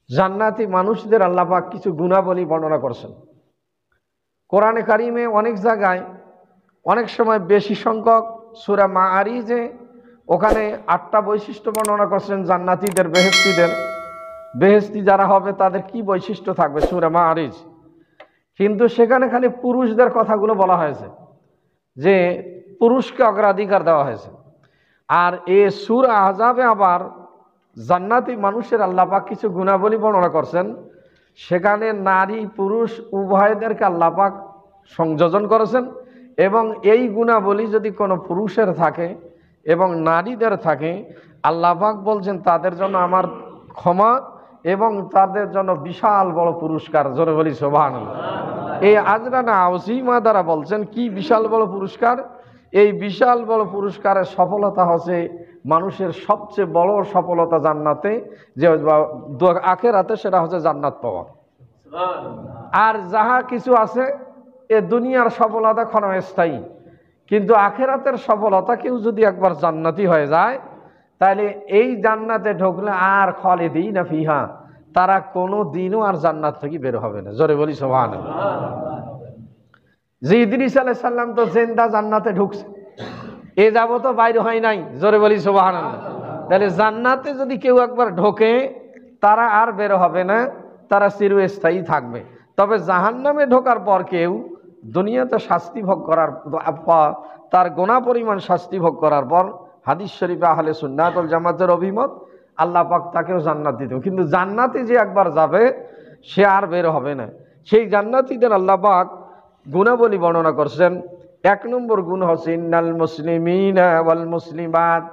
জান্নাতি মানুষদের আল্লাহ পাক কিছু গুণাবলী বর্ণনা করছেন। কোরআনে কারিমে অনেক জায়গায় অনেক সময় বেশি সংখ্যক সূরা মাআরিজে ওখানে 8টা বৈশিষ্ট্য বর্ণনা করছেন জান্নাতীদের, বেহেশতীদের। বেহেশতী যারা হবে তাদের কি বৈশিষ্ট্য থাকবে সূরা মাআরিজ, কিন্তু সেখানে খালি পুরুষদের কথাগুলো বলা হয়েছে, যে পুরুষকে অগ্রাধিকার দেওয়া হয়েছে। আর এ সূরা আহজাবে আবার জান্নাতি মানুষের আল্লাহ পাক কিছু গুণাবলী বর্ণনা করছেন, সেখানে নারী পুরুষ উভয়দেরকে আল্লাহ পাক সংযোজন করেছেন। এবং এই গুণাবলী যদি কোনো পুরুষের থাকে এবং নারীদের থাকে, আল্লাহ পাক বলছেন তাদের জন্য আমার ক্ষমা এবং তাদের জন্য বিশাল বড় পুরস্কার। জোরে বলি সুবহানাল্লাহ। এই আজরানা আউসিমা দ্বারা বলছেন কি বিশাল বড় পুরস্কার। এই বিশাল বড় পুরস্কারের সফলতা হচ্ছে মানুষের সবচেয়ে বড় সফলতা জান্নাতে, যে আখিরাতে সেটা হচ্ছে জান্নাত পাওয়া। আর যাহা কিছু আছে এ দুনিয়ার সফলতা ক্ষণস্থায়ী, কিন্তু আখিরাতের সফলতা কেউ যদি একবার জান্নাতি হয়ে যায় তাহলে এই জান্নাতে ঢুকলে আর খালিদিনা ফিহা, তারা কোনো দিনও আর জান্নাত থেকে বের হবে না। জোরে বলি সুবহানাল্লাহ। যে ইদ্রিস আলাইহিস সালাম তো জিন্দা জান্নাতে ঢুকছে, এ যাবত বাইরে হয় নাই। জোরে বলি সুবহানাল্লাহ। তাহলে জান্নাতে যদি কেউ একবার ঢোকে তারা আর বের হবে না, তারা চিরস্থায়ী থাকবে। তবে জাহান্নামে ঢোকার পর কেউ দুনিয়াতে শাস্তি ভোগ করার তার গোনা পরিমাণ শাস্তি ভোগ করার পর হাদিস শরীফে আহলে সুন্নাত ওয়াল জামাতের অভিমত আল্লাহ পাক তাকেও জান্নাত দিতে, কিন্তু জান্নাতে যে একবার যাবে সে আর বের হবে না। সেই জান্নাতীদের আল্লাহ পাক গুণাবলী বর্ণনা করছেন। 1 নম্বর গুণ হচ্ছে ইন্নাল মুসলিমিনা ওয়াল মুসলিমাত,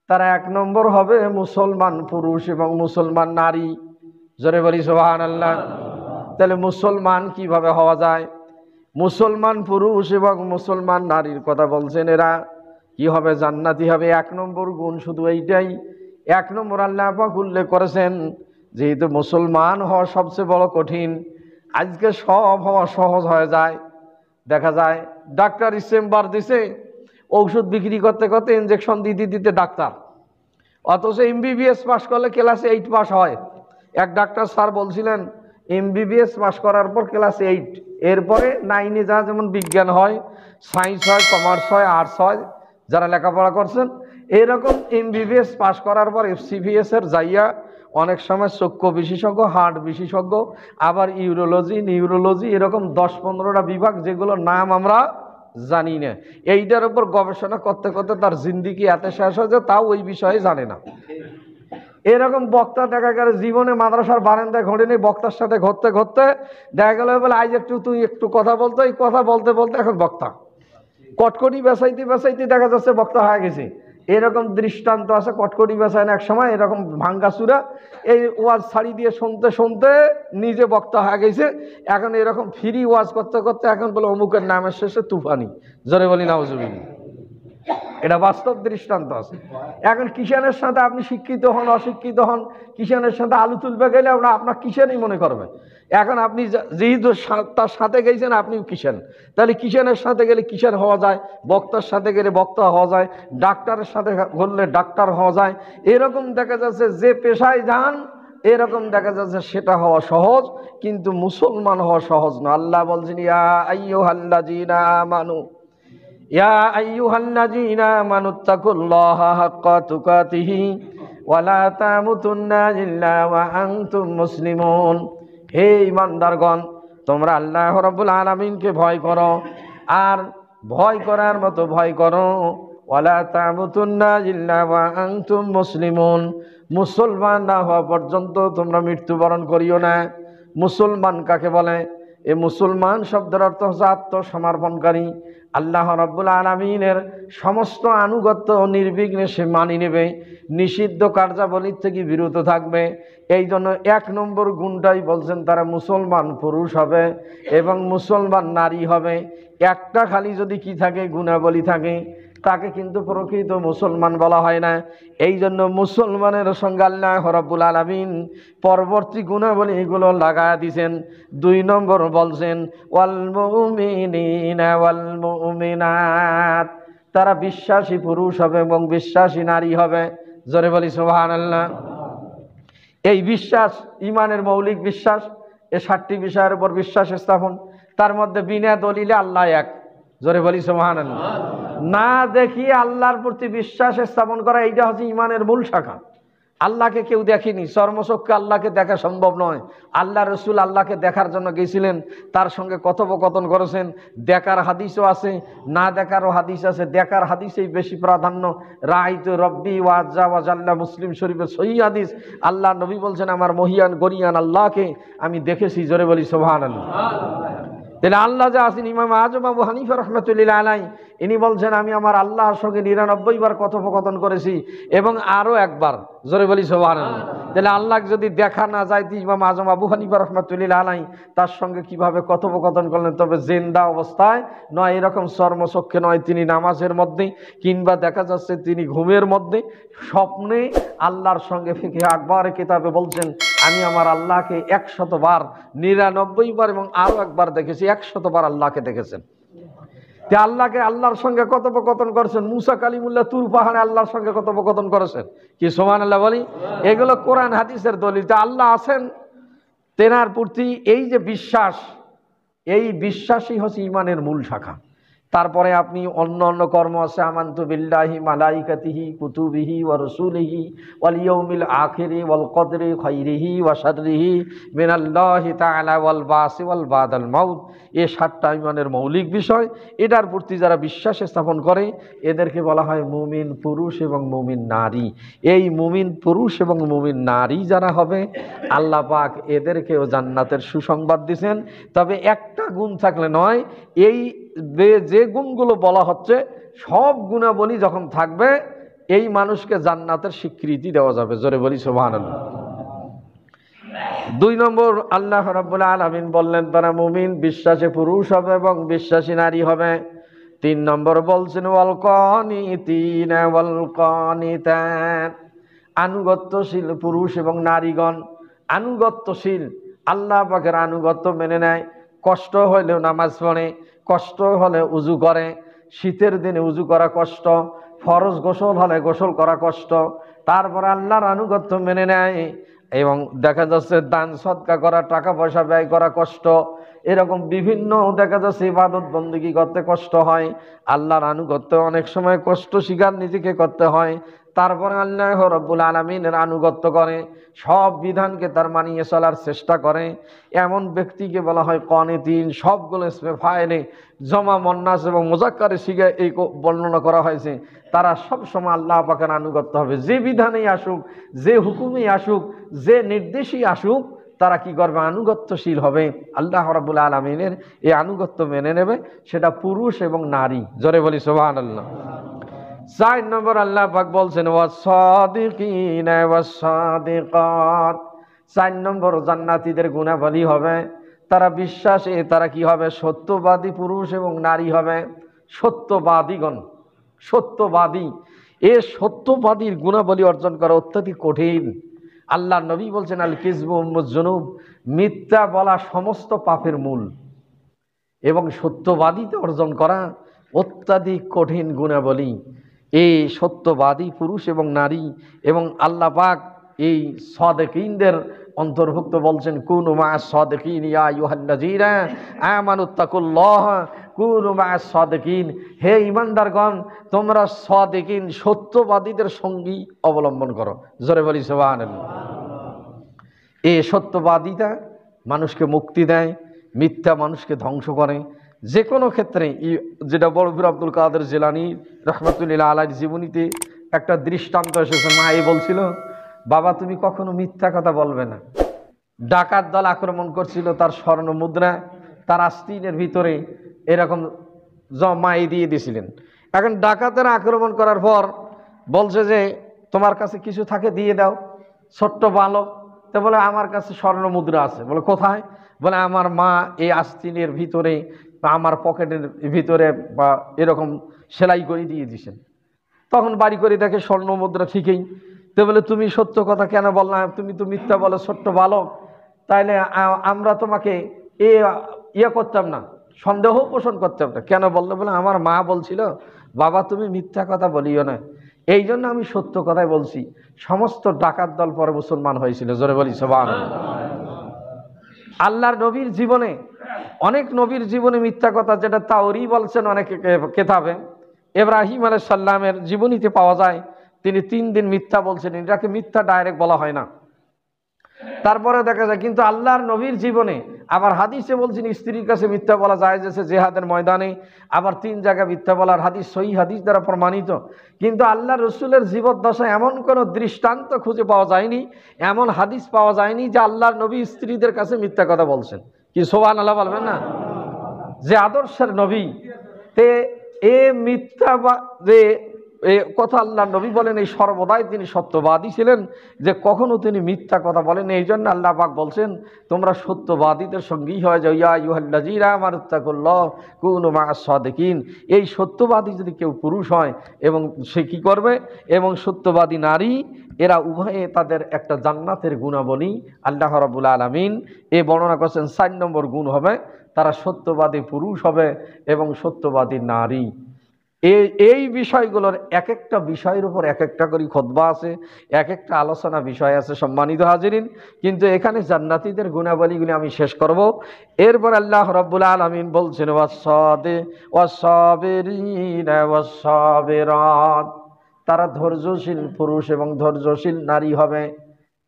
তারা 1 নম্বর হবে মুসলমান পুরুষ এবং মুসলমান নারী। জোরে বলি সুবহানাল্লাহ। তাহলে মুসলমান কিভাবে হওয়া যায়? মুসলমান পুরুষ এবং মুসলমান নারীর কথা বলছেন, এরা কি হবে? জান্নাতি হবে। 1 নম্বর গুণ শুধু এইটাই। 1 নম্বর আল্লাহ পাক উল্লেখ করেছেন, যেহেতু মুসলমান হওয়া সবচেয়ে বড় কঠিন, আজকে সব হওয়া সহজ হয়ে যায়। দেখা যায় ডাক্তার চেম্বার দিছে, ঔষধ বিক্রি করতে করতে ইনজেকশন দিতে দিতে ডাক্তার, অথচ এমবিবিএস পাস করলে ক্লাস 8 পাস হয়। এক ডাক্তার স্যার বলছিলেন এমবিবিএস পাস করার পর ক্লাস 8, এরপরে 9-এ যা যেমন বিজ্ঞান হয়, সায়েন্স হয়, কমার্স হয়, আর্টস হয়, যারা লেখাপড়া করছেন এরকম এমবিবিএস পাস করার পর এফসিভিএস এর যাইয়া অনেক সময় চক্ষু বিশেষজ্ঞ, হার্ট বিশেষজ্ঞ, আবার ইউরোলজি, নিউরোলজি, এরকম 10-15টা বিভাগ যেগুলোর নাম আমরা জানি না, এইটার উপর গবেষণা করতে করতে তার জিন্দিগি এত শেষ হয়েছে তাও ওই বিষয়ে জানে না। এরকম বক্তা দেখা গেল জীবনে মাদ্রাসার বারান্দায় ঘটে নেই, বক্তার সাথে ঘুরতে ঘুরতে দেখা গেল বলে আজ তুই একটু কথা বলতো, এই কথা বলতে বলতে এখন বক্তা, কটকটি বেচাইতে বেচাইতে দেখা যাচ্ছে বক্তা হয়ে গেছে। এরকম দৃষ্টান্ত আছে। কটকটি বেচায় না এক সময় এরকম ভাঙ্গাচুরা, এই ওয়াজ ছাড়ি দিয়ে শুনতে শুনতে নিজে বক্তা হয়ে গেছে। এখন এরকম ফ্রি ওয়াজ করতে করতে এখন বলে অমুকের নামের শেষে তুফানি। জোরে বলি নাউজুবিল্লাহ। এটা বাস্তব দৃষ্টান্ত আছে। এখন কিষানের সাথে আপনি শিক্ষিত হন অশিক্ষিত হন, কিষানের সাথে আলু তুলবে গেলে আপনার কিষানই মনে করবে। এখন আপনি যেহেতু তার সাথে গেছেন আপনিও কিষান, তাহলে কিষানের সাথে গেলে কিষান হওয়া যায়, বক্তার সাথে গেলে বক্তা হওয়া যায়, ডাক্তারের সাথে ঘুরলে ডাক্তার হওয়া যায়। এরকম দেখা যাচ্ছে যে পেশায় যান এরকম দেখা যাচ্ছে সেটা হওয়া সহজ, কিন্তু মুসলমান হওয়া সহজ না। আল্লাহ বলছেন ইয়া আইয়ুহাল্লাযীনা আমানু, ইয়া আইয়ুহাল্লাযীনা আমানুত্তাকুল্লাহা হাক্কা তুকাতিহি ওয়া লা তামুতুন্না ইল্লা ওয়া আনতুম মুসলিমুন। হে ঈমানদারগণ, তোমরা আল্লাহ রাব্বুল আলামিনকে ভয় করো, আর ভয় করার মতো ভয় করো। ওয়া লা তামুতুন্না ইল্লা ওয়া আনতুম মুসলিমুন, মুসলমান না হওয়া পর্যন্ত তোমরা মৃত্যুবরণ করিও না। মুসলমান কাকে বলে? এ মুসলমান শব্দের অর্থ হচ্ছে আত্মসমর্পণকারী। আল্লাহ রাব্বুল আলামিনের সমস্ত আনুগত্য নির্বিঘ্নে সে মানি নেবে, নিষিদ্ধ কার্যাবলীর থেকে বিরত থাকবে। এই জন্য 1 নম্বর গুণটাই বলছেন তারা মুসলমান পুরুষ হবে এবং মুসলমান নারী হবে। একটা খালি যদি কি থাকে, গুণাবলী থাকে, তাকে কিন্তু প্রকৃত মুসলমান বলা হয় না। এই জন্য মুসলমানের সঙ্গে আল্লাহ রাব্বুল আলামিন পরবর্তী গুণাবলী এগুলো লাগায়া দিয়েছেন। 2 নম্বর বলছেন ওয়াল মুমিনিনা ওয়াল মুমিনাত, তারা বিশ্বাসী পুরুষ হবে এবং বিশ্বাসী নারী হবে। জোরে বলি সুবহানাল্লাহ। এই বিশ্বাস ইমানের মৌলিক বিশ্বাস, এই 7টি বিষয়ের উপর বিশ্বাস স্থাপন। তার মধ্যে বিনা দলিলে আল্লাহ এক, জোরে বলি সুবহানাল্লাহ। না দেখিয়ে আল্লাহর প্রতি বিশ্বাস স্থাপন করা, এইটা হচ্ছে ইমানের মূল শাখা। আল্লাহকে কেউ দেখেনি, চর্মচক্ষে আল্লাহকে দেখা সম্ভব নয়। আল্লাহ রসুল আল্লাহকে দেখার জন্য গেছিলেন, তার সঙ্গে কথোপকথন করেছেন। দেখার হাদিসও আছে, না দেখারও হাদিস আছে। দেখার হাদিসেই বেশি প্রাধান্য। রাআইতু রব্বি ওয়া আজ্জা ওয়া জাল্লা, মুসলিম শরীফের সহিহ হাদিস। আল্লাহ নবী বলছেন, আমার মহিয়ান গরিয়ান আল্লাহকে আমি দেখেছি, জোরে বলি সুবহানাল্লাহ। তাহলে আল্লাহ যা আছেন, ইমাম আজম আবু হানিফা রাহমাতুল্লাহি আলাইহি ইনি বলছেন, আমি আমার আল্লাহর সঙ্গে 99 বার কথোপকথন করেছি এবং আরো একবার, জোরে বলি সুবহানাল্লাহ। তাহলে আল্লাহকে যদি দেখা না যায়, ইমাম আজম আবু হানিফা রাহমাতুল্লাহি আলাইহি তার সঙ্গে কিভাবে কথোপকথন করলেন? তবে জিন্দা অবস্থায় নয়, এরকম চর্মচক্ষে নয়, তিনি নামাজের মধ্যে, কিংবা দেখা যাচ্ছে তিনি ঘুমের মধ্যে, স্বপ্নে আল্লাহর সঙ্গে ফিকহে আকবর কিতাবে বলছেন, আমি আমার আল্লাহকে 100 বার, 99 বার এবং আরো একবার দেখেছি, 100 বার আল্লাহকে দেখেছেন। তে আল্লাহকে, আল্লাহর সঙ্গে কথোপকথন করেছেন। মুসা কালিমুল্লাহ তুর পাহাড়ে আল্লাহর সঙ্গে কথোপকথন করেছেন। কি সুবহানাল্লাহ বলি? এগুলো কোরআন হাদিসের দলিল। তা আল্লাহ আছেন, তেনার প্রতি এই যে বিশ্বাস, এই বিশ্বাসই হচ্ছে ইমানের মূল শাখা। তারপরে আপনি অন্য অন্য কর্ম আছে, আমানতু বিল্লাহি মালাইকাতিহি কুতুবিহি ওয়া রাসূলিহি ওয়াল ইয়াউমিল আখিরি ওয়াল কদরি খাইরিহি ওয়া শাররিহি মিনাল্লাহি তাআলা ওয়াল বাসি ওয়াল বাদাল মাউত। এই 7টা ইমানের মৌলিক বিষয়। এটার প্রতি যারা বিশ্বাস স্থাপন করে এদেরকে বলা হয় মুমিন পুরুষ এবং মুমিন নারী। এই মুমিন পুরুষ এবং মুমিন নারী যারা হবে, আল্লাহ পাক এদেরকেও জান্নাতের সুসংবাদ দিয়েছেন। তবে একটা গুণ থাকলে নয়, এই যে গুণগুলো বলা হচ্ছে সব গুণাবলী যখন থাকবে, এই মানুষকে জান্নাতের স্বীকৃতি দেওয়া যাবে, জোরে বলি সুবহানাল্লাহ। 2 নম্বর, আল্লাহ রাব্বুল আলামিন বললেন তারা মুমিন বিশ্বাসী পুরুষ হবে এবং বিশ্বাসী নারী হবে। 3 নম্বর বলছেন ওয়াল কানিতিনা ওয়াল কানিতাত, আনুগত্যশীল পুরুষ এবং নারীগণ। আনুগত্যশীল, আল্লাহ পাকের আনুগত্য মেনে নেয়, কষ্ট হলেও নামাজ পড়ে, কষ্ট হলে উজু করে, শীতের দিনে উজু করা কষ্ট, ফরজ গোসল হলে গোসল করা কষ্ট, তারপর আল্লাহর আনুগত্য মেনে নেয়। এবং দেখা যাচ্ছে দান সদকা করা, টাকা পয়সা ব্যয় করা কষ্ট, এরকম বিভিন্ন দেখা যাচ্ছে ইবাদত বন্দেগী করতে কষ্ট হয়। আল্লাহর আনুগত্য অনেক সময় কষ্ট স্বীকার নিজেকে করতে হয়। তারপরে আল্লাহ রাব্বুল আলামিনের আনুগত্য করে, সব বিধানকে তার মানিয়ে চলার চেষ্টা করে, এমন ব্যক্তিকে বলা হয় কানিতিন। সবগুলো ইসমে ফাইলে জমা মুন্নাস এবং মুজাক্কারে সিগায় এই বর্ণনা করা হয়েছে। তারা সব সময় আল্লাহ পাকের আনুগত্য হবে, যে বিধানেই আসুক, যে হুকুমেই আসুক, যে নির্দেশই আসুক, তারা কি করবে? আনুগত্যশীল হবে। আল্লাহ রাব্বুল আলামিনের এই আনুগত্য মেনে নেবে, সেটা পুরুষ এবং নারী, জোরে বলি সুবহানাল্লাহ। 4 নম্বর আল্লাহ পাক বলছেন ওয়াস-সাদিকিনা ওয়াস-সাদিকাত। 4 নম্বর জান্নাতীদের গুণাবলী হবে, তারা বিশ্বাসে তারা কি হবে? সত্যবাদী পুরুষ এবং নারী হবে। সত্যবাদীগণ, সত্যবাদী, এ সত্যবাদীর গুণাবলী অর্জন করা অত্যধিক কঠিন। আল্লাহ নবী বলছেন আল কিযবু উম্মুজ জুনুব, মিথ্যা বলা সমস্ত পাপের মূল। এবং সত্যবাদীতে অর্জন করা অত্যাধিক কঠিন গুণাবলী। এই সত্যবাদী পুরুষ এবং নারী, এবং আল্লাহ পাক এই সাদিকিনদের অন্তর্ভুক্ত বলছেন কুনু মা'আস সাদিকিন ইয়া আইয়ুহাল্লাযীনা আমানুত্তাকুল্লাহ কুনু মা'আস সাদিকিন। হে ঈমানদারগণ, তোমরা সাদিকিন সত্যবাদীদের সঙ্গী অবলম্বন করো, জোরে বলি সুবহানাল্লাহ। এই সত্যবাদিতা মানুষকে মুক্তি দেয়, মিথ্যা মানুষকে ধ্বংস করে। যে কোনো ক্ষেত্রে, যেটা বড় পীর আব্দুল কাদের জিলানী রাহমাতুল্লাহি আলাইহির জীবনীতে একটা দৃষ্টান্ত এসেছে। মা বলছিল, বাবা তুমি কখনো মিথ্যা কথা বলবে না। ডাকাত দল আক্রমণ করছিল, তার স্বর্ণ মুদ্রা তার আস্তিনের ভিতরে এরকম জমাই দিয়ে দিয়েছিলেন। এখন ডাকাতেরা আক্রমণ করার পর বলছে যে তোমার কাছে কিছু থাকে দিয়ে দাও। ছোট্ট বালক তো বলে আমার কাছে স্বর্ণ মুদ্রা আছে। বলে কোথায়? বলে আমার মা এই আস্তিনের ভিতরে বা আমার পকেটের ভিতরে বা এরকম সেলাই করে দিয়ে দিয়েছেন। তখন বাড়ি করে দেখে স্বর্ণ মুদ্রা ঠিকই। তো বলে তুমি সত্য কথা কেন বললাম? তুমি তো মিথ্যা বলো, ছোট্ট বালক। তাইলে আমরা তোমাকে ইয়ে করতাম না, সন্দেহ পোষণ করতাম না। কেন বললো? বলে আমার মা বলছিল বাবা তুমি মিথ্যা কথা বলিও না, এই জন্য আমি সত্য কথাই বলছি, সমস্ত ডাকাত দল পরে মুসলমান হয়েছিল। জোরে বলি সুবহানাল্লাহ। আল্লাহর নবীর জীবনে, অনেক নবীর জীবনে মিথ্যা কথা, যেটা তাওরি বলছেন অনেকে কেতাবে, ইব্রাহিম আলাইহিস সালামের জীবনীতে পাওয়া যায় তিনি 3 দিন মিথ্যা বলছেন। এটাকে মিথ্যা ডাইরেক্ট বলা হয় না। তারপরে দেখা যায় কিন্তু আল্লাহর নবীর জীবনে আবার হাদিসে বলছেন স্ত্রীর কাছে মিথ্যা বলা যায় যে জেহাদের ময়দানে, আবার 3 জায়গায় মিথ্যা বলার হাদিস সহিহ হাদিস দ্বারা প্রমাণিত। কিন্তু আল্লাহ রসুলের জীবদ্দশায় এমন কোনো দৃষ্টান্ত খুঁজে পাওয়া যায়নি, এমন হাদিস পাওয়া যায়নি যে আল্লাহর নবী স্ত্রীদের কাছে মিথ্যা কথা বলছেন। কি সুবহানাল্লাহ বলবেন না? যে আদর্শের নবী, তে এ মিথ্যা বা যে কথা আল্লাহ নবী বলেন, এই সর্বদাই তিনি সত্যবাদী ছিলেন, যে কখনো তিনি মিথ্যা কথা বলেন। এই জন্য আল্লাহ পাক বলছেন তোমরা সত্যবাদীদের সঙ্গী হয়ে যাও, ইয়া আইয়ুহাল্লাযীনা আমানুত্তাকুল্লাহ কুনু মা'আস সাদিকিন। এই সত্যবাদী যদি কেউ পুরুষ হয় এবং সে কি করবে, এবং সত্যবাদী নারী, এরা উভয়ে তাদের একটা জান্নাতের গুণাবলী আল্লাহ রাব্বুল আলামিন এই বর্ণনা করছেন। 4 নম্বর গুণ হবে তারা সত্যবাদী পুরুষ হবে এবং সত্যবাদী নারী। এই বিষয়গুলোর এক একটা বিষয়ের উপর এক একটা করে খুতবা আছে, এক একটা আলোচনা বিষয় আছে সম্মানিত হাজিরিন। কিন্তু এখানে জান্নাতীদের গুণাবলীগুলি আমি শেষ করব। এরপর আল্লাহ রাব্বুল আলামিন বলছেন ওয়াস-সাবিরিনা ওয়াস-সাবিরাত, তারা ধৈর্যশীল পুরুষ এবং ধৈর্যশীল নারী হবে।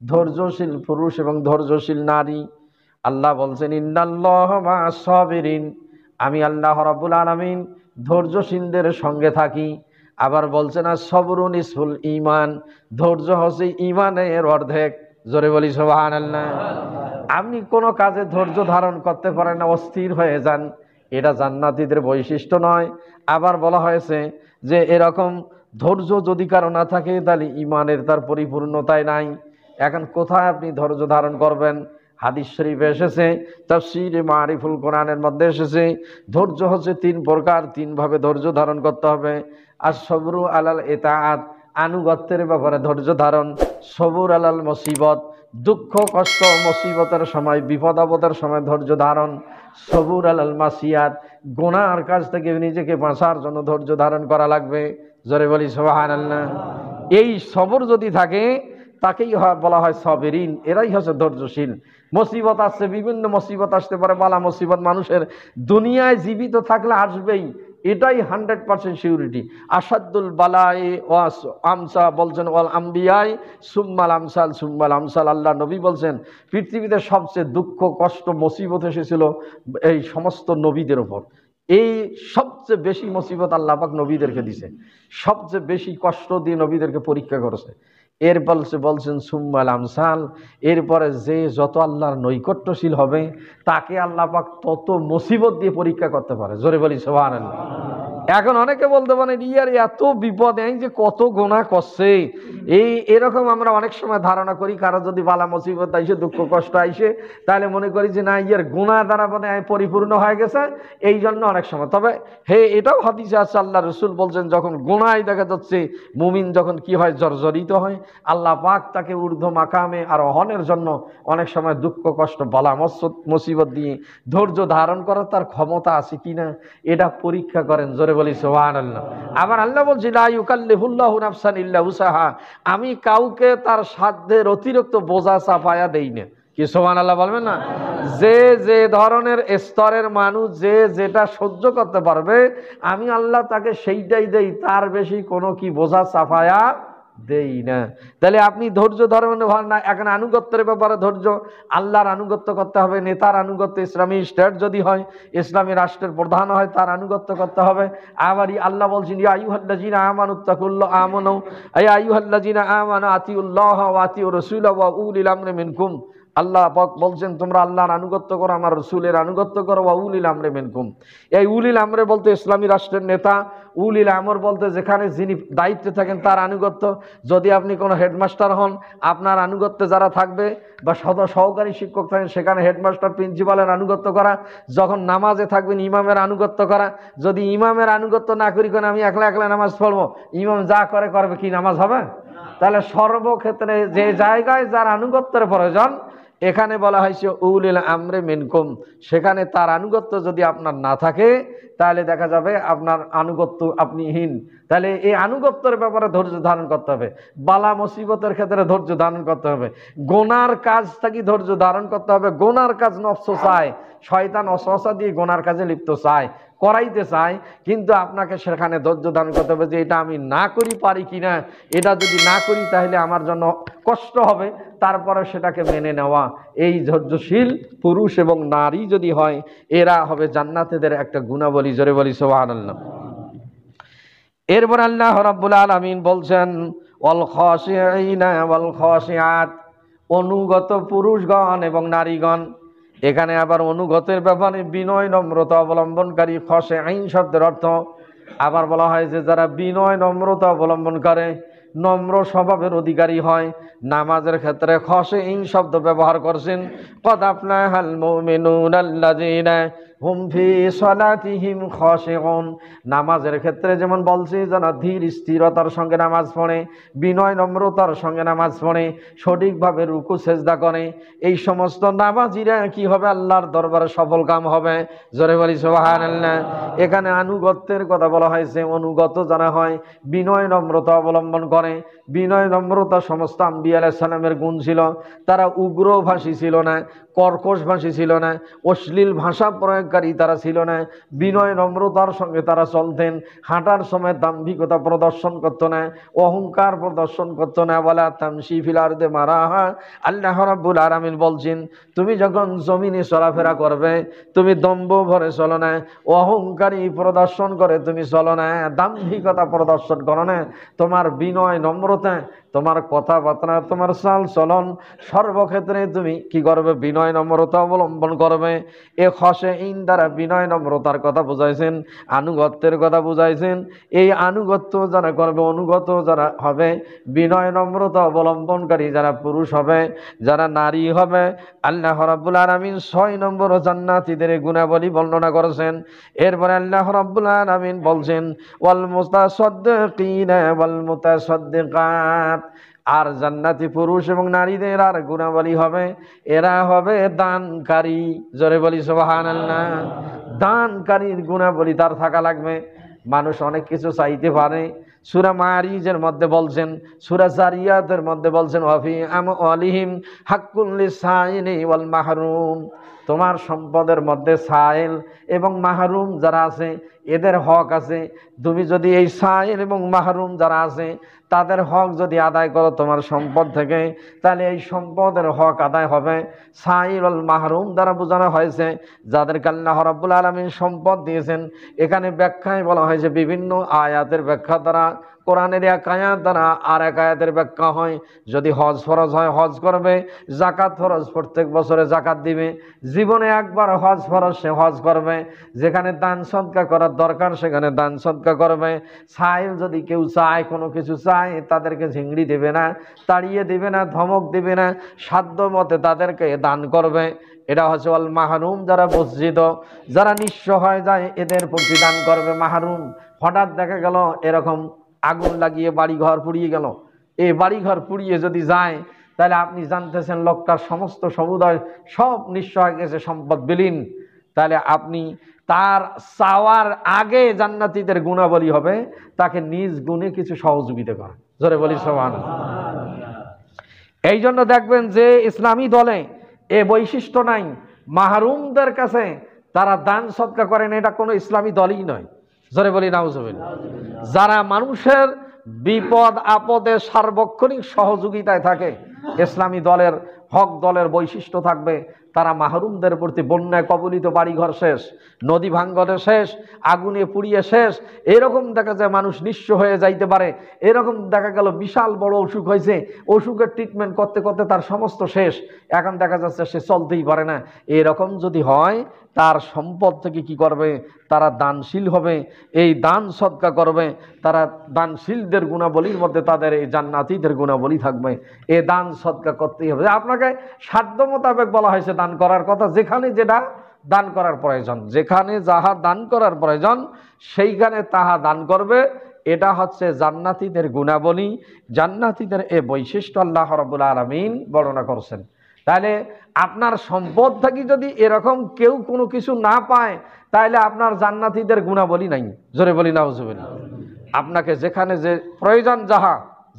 ধৈর্যশীল পুরুষ এবং ধৈর্যশীল নারী। আল্লাহ বলছেন ইন্নাল্লাহা মা'আস-সাবিরিন, আমি আল্লাহ রাব্বুল আলামিন ধৈর্যশীলদের সঙ্গে থাকি। আবার বলছেন আর-সবরু নিসফুল ঈমান, ধৈর্য হচ্ছে ঈমানের অর্ধেক। জোরে বলি সুবহানাল্লাহ। আপনি কোনো কাজে ধৈর্য ধারণ করতে পারেন না, অস্থির হয়ে যান, এটা জান্নাতীদের বৈশিষ্ট্য নয়। আবার বলা হয়েছে যে এরকম ধৈর্য যদি কারো না থাকে তাহলে ঈমানের তার পরিপূর্ণতাই নাই। এখন কোথায় আপনি ধৈর্য ধারণ করবেন? হাদিস শরীফে এসেছে, তাফসীরে মারিফুল কোরআনের মধ্যে এসেছে, ধৈর্য হচ্ছে 3 প্রকার, 3 ভাবে ধৈর্য ধারণ করতে হবে। আর সবরু আলাল ইতাআত, আনুগত্যের ব্যাপারে ধৈর্য ধারণ। সবুর আলাল মুসিবত, দুঃখ কষ্ট মুসিবতের সময়, বিপদ আপদের সময় ধৈর্য ধারণ। সবুর আলাল মাসিয়াত, গুনাহর কাজ থেকে নিজেকে বাঁচার জন্য ধৈর্য ধারণ করা লাগবে। জোরে বলি সুবহানাল্লাহ। এই সবর যদি থাকে তাকেই বলা হয় সাবিরিন, এরাই হচ্ছে ধৈর্যশীল। মুসিবত আসছে, বিভিন্ন মুসিবত আসতে পারে, বালা মুসিবত মানুষের দুনিয়ায় জীবিত থাকলে আসবেই, এটাই 100% সিউরিটি। আসাদুল বালাই ওয়াস আমসা বলছেন ওয়াল আম্বিয়াই সুম্মাল আমসাল সুম্মাল আমসাল। আল্লাহ নবী বলছেন পৃথিবীতে সবচেয়ে দুঃখ কষ্ট মুসিবত এসেছিল এই সমস্ত নবীদের উপর। এই সবচেয়ে বেশি মুসিবত আল্লাহ পাক নবীদেরকে দিছে, সবচেয়ে বেশি কষ্ট দিয়ে নবীদেরকে পরীক্ষা করেছে। এর বলছেন সুম্মাল আমসাল, এরপরে যে যত আল্লাহর নৈকট্যশীল হবে তাকে আল্লাহ পাক তত মুসিবত দিয়ে পরীক্ষা করতে পারে। জোরে বলি সুবহানাল্লাহ। এখন অনেকে বলতে পারেন ইয়ার এত বিপদ, এই যে কত গুনাহ করছে, এরকম আমরা অনেক সময় ধারণা করি। কারো যদি বালা মুসিবত আইসে, দুঃখ কষ্ট আইসে, তাহলে মনে করি যে না ইয়ার গুনাহ দ্বারা মানে পরিপূর্ণ হয়ে গেছে, এই জন্য অনেক সময়। তবে এটাও হাদিসে আছে, আল্লাহ রসুল বলছেন যখন গুনাহ দেখা যাচ্ছে মুমিন যখন কি হয়, জর্জরিত হয়, আল্লাহ পাক তাকে ঊর্ধ্ব মাকামে আরোহণের জন্য অনেক সময় দুঃখ কষ্ট বালা মুসিবত দিয়ে ধৈর্য ধারণ করার তার ক্ষমতা আছে কিনা এটা পরীক্ষা করেন। জোরে বলি সুবহানাল্লাহ। আবার আল্লাহ বলছেন লা ইউকাল্লিফুল্লাহু নাফসান ইল্লা উসাহা, আমি কাউকে তার সাধ্যের অতিরিক্ত বোঝা চাপায়া দেই না। কি সুবহানাল্লাহ বলবেন না? যে যে ধরনের স্তরের মানুষ যে যেটা সহ্য করতে পারবে, আমি আল্লাহ তাকে সেইটাই দেই, তার বেশি কোনো কি বোঝা চাপায়া দেই না। তাহলে আপনি ধৈর্য ধরবেন না। এখন আনুগত্যের ব্যাপারে ধৈর্য, আল্লাহর আনুগত্য করতে হবে, নেতার আনুগত্য, ইসলামী স্টেট যদি হয়, ইসলামী রাষ্ট্রের প্রধান হয়, তার আনুগত্য করতে হবে। আবার আল্লাহ বলছেন ইয়া আইয়ুহাল্লাযীনা আমানুত্তাকুল্লাহ আমানু ইয়া আইয়ুহাল্লাযীনা আমানু আতিউল্লাহ ওয়া আতিউর রাসূলা ওয়া উলিল আমরি মিনকুম। আল্লাহ পাক বলছেন তোমরা আল্লাহর আনুগত্য করো, আমার রসুলের আনুগত্য করো। ওয়া উলিল আমরি মিনকুম, এই উলিল আমরে বলতে ইসলামী রাষ্ট্রের নেতা, উলিল আমর বলতে যেখানে যিনি দায়িত্বে থাকেন তার আনুগত্য। যদি আপনি কোনো হেডমাস্টার হন, আপনার আনুগত্যে যারা থাকবে, বা সহকারী শিক্ষক থাকেন, সেখানে হেডমাস্টার প্রিন্সিপালের আনুগত্য করা। যখন নামাজে থাকবেন ইমামের আনুগত্য করা। যদি ইমামের আনুগত্য না করি, কেন আমি একলা একলা নামাজ পড়বো, ইমাম যা করে করবে, কি নামাজ হবে? তাহলে সর্বক্ষেত্রে যে জায়গায় যার আনুগত্যের প্রয়োজন, এখানে বলা হয়েছে উলিল আমরে মিনকুম, সেখানে তার আনুগত্য যদি আপনার না থাকে, তাহলে দেখা যাবে আপনার আনুগত্য আপনি হীন। তাহলে এই আনুগত্যের ব্যাপারে ধৈর্য ধারণ করতে হবে, বালা মুসিবতের ক্ষেত্রে ধৈর্য ধারণ করতে হবে, গোনার কাজ থেকে ধৈর্য ধারণ করতে হবে। গোনার কাজ নফস চায়, শয়তান অসহসা দিয়ে গোনার কাজে লিপ্ত চায়, করাইতে চায়, কিন্তু আপনাকে সেখানে ধৈর্য ধারণ করতে হবে যে এটা আমি না করি পারি কিনা, এটা যদি না করি তাহলে আমার জন্য কষ্ট হবে, তারপরে সেটাকে মেনে নেওয়া। এই ধৈর্যশীল পুরুষ এবং নারী যদি হয়, এরা হবে জান্নাতীদের একটা গুণাবলী। জোরে বলি সুবহানাল্লাহ। এরপর আল্লাহ রাব্বুল আলামিন বলছেন ওয়াল খাশিঈনা ওয়াল খাশিআত, অনুগত পুরুষগণ এবং নারীগণ। এখানে আবার অনুগতের ব্যাপারে বিনয় নম্রতা অবলম্বনকারী, খাশিঈন শব্দের অর্থ আবার বলা হয় যে যারা বিনয় নম্রতা অবলম্বন করে, নম্র স্বভাবের অধিকারী হয়। নামাজের ক্ষেত্রে খাশিঈন শব্দ ব্যবহার করছেন, ক্বাদ আফলাহাল মুমিনুনা আল্লাযীনা হুম ফি সালাতিহিম খাশিউন। নামাজের ক্ষেত্রে যেমন বলছি যারা ধীর স্থিরতার সঙ্গে নামাজ পড়ে, বিনয় নম্রতার সঙ্গে নামাজ পড়ে, সঠিকভাবে রুকু সেজদা করে, এই সমস্ত নামাজিরা কি হবে? আল্লাহর দরবারে সফল কাম হবে। জোরে বলি সুবহানাল্লাহ। এখানে আনুগত্যের কথা বলা হয়েছে। অনুগত যারা হয়, বিনয় নম্রতা অবলম্বন করে। বিনয় নম্রতা সমস্ত আম্বিয়া আলাইহিস সালামের গুণ ছিল। তারা উগ্রভাষী ছিল না, কর্কশভাষী ছিল না, অশ্লীল ভাষা প্রয়োগকারী তারা ছিল না। বিনয় নম্রতার সঙ্গে তারা চলতেন। হাঁটার সময় দাম্ভিকতা প্রদর্শন করতো না, অহংকার প্রদর্শন করতো না। ওয়ালা তামশি ফিল আরদি মারাহা, আল্লাহ রাব্বুল আলামিন বলছেন তুমি যখন জমিনে চলাফেরা করবে তুমি দম্ভ ভরে চলো না, অহংকারী প্রদর্শন করে তুমি চলো না, দাম্ভিকতা প্রদর্শন করো না। তোমার বিনয় নম্রতা, তোমার কথাবার্তা, তোমার চাল চলন, সর্বক্ষেত্রে তুমি কি করবে? বিনয় নম্রতা অবলম্বন করবে। এ খাশিঈন দ্বারা বিনয় নম্রতার কথা বুঝাইছেন, আনুগত্যের কথা বুঝাইছেন। এই আনুগত্য যারা করবে, অনুগত যারা হবে, বিনয় নম্রতা অবলম্বনকারী যারা পুরুষ হবে, যারা নারী হবে, আল্লাহ রাব্বুল আলামিন 6 নম্বর জান্নাতীদের গুণাবলী বর্ণনা করেছেন। এরপরে আল্লাহ রাব্বুল আলামিন বলছেন ওয়াল মুতাসাদ্দিকিনা ওয়াল মুতাসাদ্দিকাত, আর জান্নাতি পুরুষ এবং নারীদের আর গুণাবলী হবে, এরা হবে দানকারী। জোরে বলি সুবহানাল্লাহ। দানকারীর গুণাবলী তার থাকা লাগবে। মানুষ অনেক কিছু চাইতে পারে। সূরা মারিজের মধ্যে বলছেন, সূরা জারিয়াতের মধ্যে বলছেন ওয়াফি আমওয়ালিহিম হাক্কুল লিসাইলি ওয়াল মাহরুম, তোমার সম্পদের মধ্যে সাইল এবং মাহরুম যারা আছে এদের হক আছে। তুমি যদি এই সাইল এবং মাহরুম যারা আছে তাদের হক যদি আদায় করো তোমার সম্পদ থেকে, তাহলে এই সম্পদের হক আদায় হবে। সাইল ওয়াল মাহরুম দ্বারা বোঝানো হয়েছে যাদেরকে আল্লাহ রাব্বুল আলামিন সম্পদ দিয়েছেন। এখানে ব্যাখ্যায় বলা হয়েছে বিভিন্ন আয়াতের ব্যাখ্যা দ্বারা, কোরআনের এক আয়াত দ্বারা আর এক আয়াতের ব্যাখ্যা হয়। যদি হজ ফরজ হয় হজ করবে, জাকাত ফরজ প্রত্যেক বছরে জাকাত দিবে, জীবনে একবার হজ ফরজ সে হজ করবে, যেখানে দান সদকা করার দরকার সেখানে দান সদকা করবে। সাইল যদি কেউ চায়, কোনো কিছু চায়, তাদেরকে ঝিংড়ি দেবে না, তাড়িয়ে দেবে না, ধমক দেবে না, সাধ্য মতে তাদেরকে দান করবে। এটা হচ্ছে ওয়াল মাহরুম, যারা বঞ্চিত, যারা নিঃস্ব হয়ে যায় এদের প্রতি দান করবে। মাহরুম হঠাৎ দেখা গেল এরকম আগুন লাগিয়ে বাড়িঘর পুড়িয়ে গেল, এই বাড়িঘর পুড়িয়ে যদি যায় তাহলে আপনি জানতেছেন লোকটার সমস্ত সমুদায় সব নিঃস্ব হয়ে গেছে, সম্পদ বিলীন। তাহলে আপনি তার চাওয়ার আগে জান্নাতীদের গুণাবলী হবে তাকে নিজ গুণে কিছু সহযোগিতা করা। জোরে বলি সুবহানাল্লাহ। এই জন্য দেখবেন যে ইসলামী দলে এ বৈশিষ্ট্য নাই, মাহরুমদের কাছে তারা দান সদকা করেন, এটা কোনো ইসলামী দলই নয়। জোরে বলি নাউজুবিল্লাহ। যারা মানুষের বিপদ আপদে সার্বক্ষণিক সহযোগিতায় থাকে, ইসলামী দলের হক দলের বৈশিষ্ট্য থাকবে তারা মাহরুমদের প্রতি, বন্যায় কবলিত বাড়িঘর শেষ, নদী ভাঙ্গনে শেষ, আগুনে পুড়িয়ে শেষ, এরকম দেখা যায় মানুষ নিঃস্ব হয়ে যাইতে পারে। এরকম দেখা গেল বিশাল বড় অসুখ হয়েছে, অসুখের ট্রিটমেন্ট করতে করতে তার সমস্ত শেষ, এখন দেখা যাচ্ছে সে চলতেই পারে না। এরকম যদি হয় তার সম্পদ থেকে কি করবে? তারা দানশীল হবে, এই দান সদকা করবে। তারা দানশীলদের গুণাবলীর মধ্যে তাদের এই জান্নাতীদের গুণাবলী থাকবে। এ দান সদকা করতেই হবে। আপনাকে সাধ্য মোতাবেক বলা হয়েছে দান করার কথা, যেখানে যেটা দান করার প্রয়োজন, যেখানে যাহা দান করার প্রয়োজন সেইখানে তাহা দান করবে। এটা হচ্ছে জান্নাতীদের গুণাবলী, জান্নাতীদের এ বৈশিষ্ট্য আল্লাহ রাব্বুল আলামিন বর্ণনা করছেন। তাহলে আপনার সম্পদ থেকে যদি এরকম কেউ কোনো কিছু না পায়, তাহলে আপনার জান্নাতীদের গুণাবলী নাই। জোরে বলি নাউজুবিল্লাহ। আপনাকে যেখানে যে প্রয়োজন যাহা